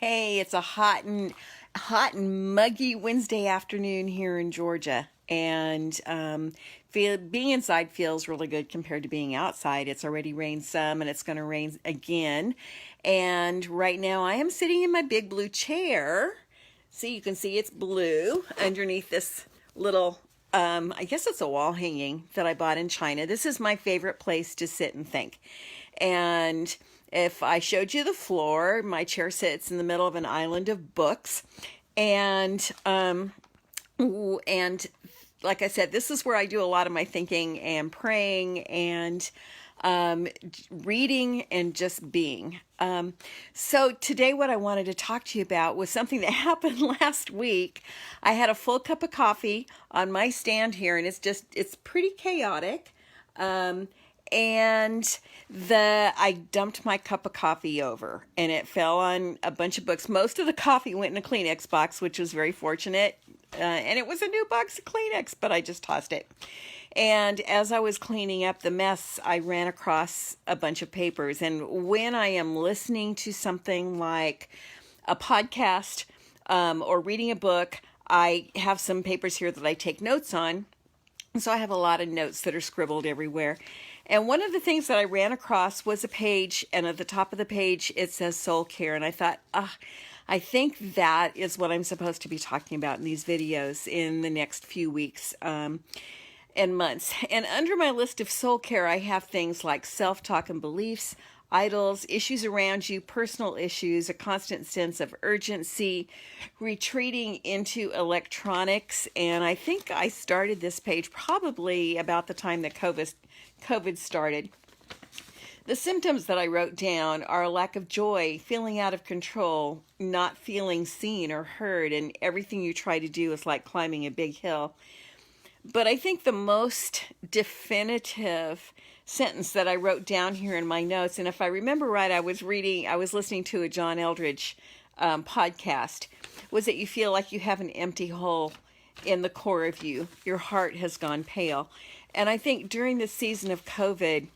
Hey, it's a hot and muggy Wednesday afternoon here in Georgia, and being inside feels really good compared to being outside. It's already rained some, and it's going to rain again. And right now, I am sitting in my big blue chair. See, you can see it's blue underneath this little. I guess it's a wall hanging that I bought in China. This is my favorite place to sit and think. And if I showed you the floor, my chair sits in the middle of an island of books. And and like I said, this is where I do a lot of my thinking and praying and um, reading and just being. So today, what I wanted to talk to you about was something that happened last week. I had a full cup of coffee on my stand here, and it's pretty chaotic. Um, and I dumped my cup of coffee over, and it fell on a bunch of books. Most of the coffee went in a Kleenex box, which was very fortunate. And it was a new box of Kleenex, but I just tossed it. And as I was cleaning up the mess, I ran across a bunch of papers. And when I am listening to something like a podcast or reading a book, I have some papers here that I take notes on. So I have a lot of notes that are scribbled everywhere. And one of the things that I ran across was a page, and at the top of the page it says soul care. And I thought, I think that is what I'm supposed to be talking about in these videos in the next few weeks and months. And under my list of soul care, I have things like self-talk and beliefs, idols, issues around you, personal issues, a constant sense of urgency, retreating into electronics. And I think I started this page probably about the time that COVID started. The symptoms that I wrote down are a lack of joy, feeling out of control, not feeling seen or heard, and everything you try to do is like climbing a big hill. But I think the most definitive sentence that I wrote down here in my notes, and if I remember right, I was listening to a John Eldridge podcast, was that you feel like you have an empty hole in the core of you. Your heart has gone pale. And I think during this season of COVID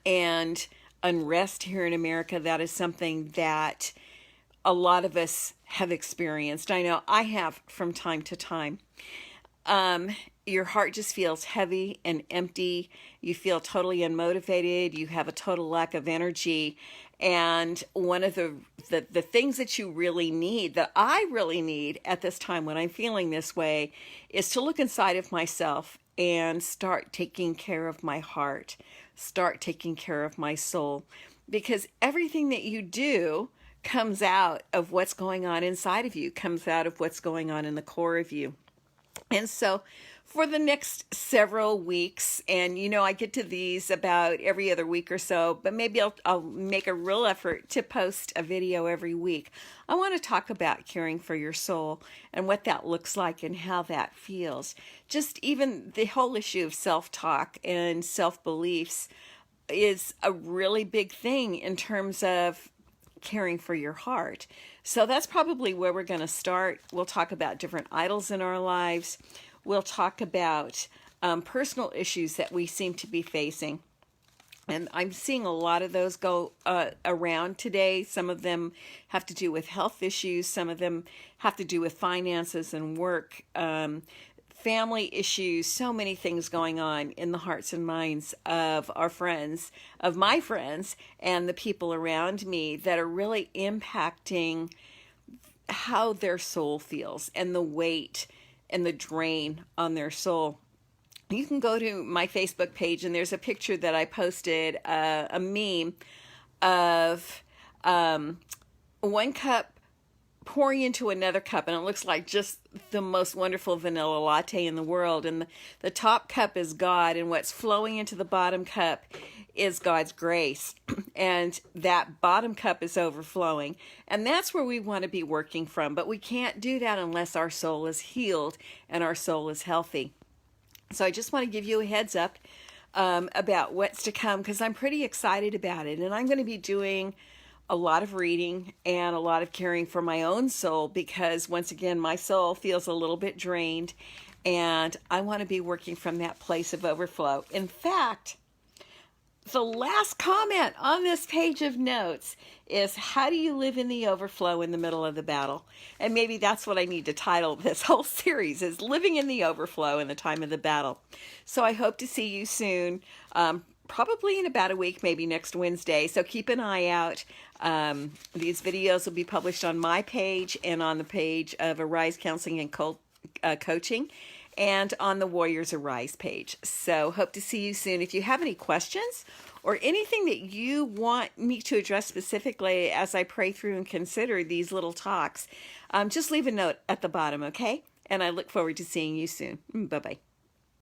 and unrest here in America, that is something that a lot of us have experienced. I know I have from time to time. Your heart just feels heavy and empty. You feel totally unmotivated. You have a total lack of energy. And one of the things that you really need, that I really need at this time when I'm feeling this way, is to look inside of myself and start taking care of my heart, start taking care of my soul. Because everything that you do comes out of what's going on inside of you, comes out of what's going on in the core of you. And so for the next several weeks, and I get to these about every other week or so, but maybe I'll make a real effort to post a video every week. I want to talk about caring for your soul and what that looks like and how that feels. Just even the whole issue of self-talk and self-beliefs is a really big thing in terms of caring for your heart. So that's probably where we're going to start. We'll talk about different idols in our lives. We'll talk about personal issues that we seem to be facing. And I'm seeing a lot of those go around today. Some of them have to do with health issues. Some of them have to do with finances and work, family issues, so many things going on in the hearts and minds of our friends, of my friends, and the people around me that are really impacting how their soul feels and the weight and the drain on their soul. You can go to my Facebook page, and there's a picture that I posted, a meme of one cup pouring into another cup, and it looks like just the most wonderful vanilla latte in the world. And the top cup is God, and what's flowing into the bottom cup is God's grace. And that bottom cup is overflowing. And that's where we want to be working from. But we can't do that unless our soul is healed and our soul is healthy. So I just want to give you a heads up about what's to come, because I'm pretty excited about it. And I'm going to be doing a lot of reading and a lot of caring for my own soul, because once again, my soul feels a little bit drained, and I want to be working from that place of overflow. In fact, the last comment on this page of notes is, how do you live in the overflow in the middle of the battle? And maybe that's what I need to title this whole series, is living in the overflow in the time of the battle. So I hope to see you soon, probably in about a week, maybe next Wednesday. So keep an eye out. These videos will be published on my page and on the page of Arise Counseling and Coaching, and on the Warriors Arise page. So hope to see you soon. If you have any questions or anything that you want me to address specifically as I pray through and consider these little talks, just leave a note at the bottom, okay? And I look forward to seeing you soon. Bye-bye.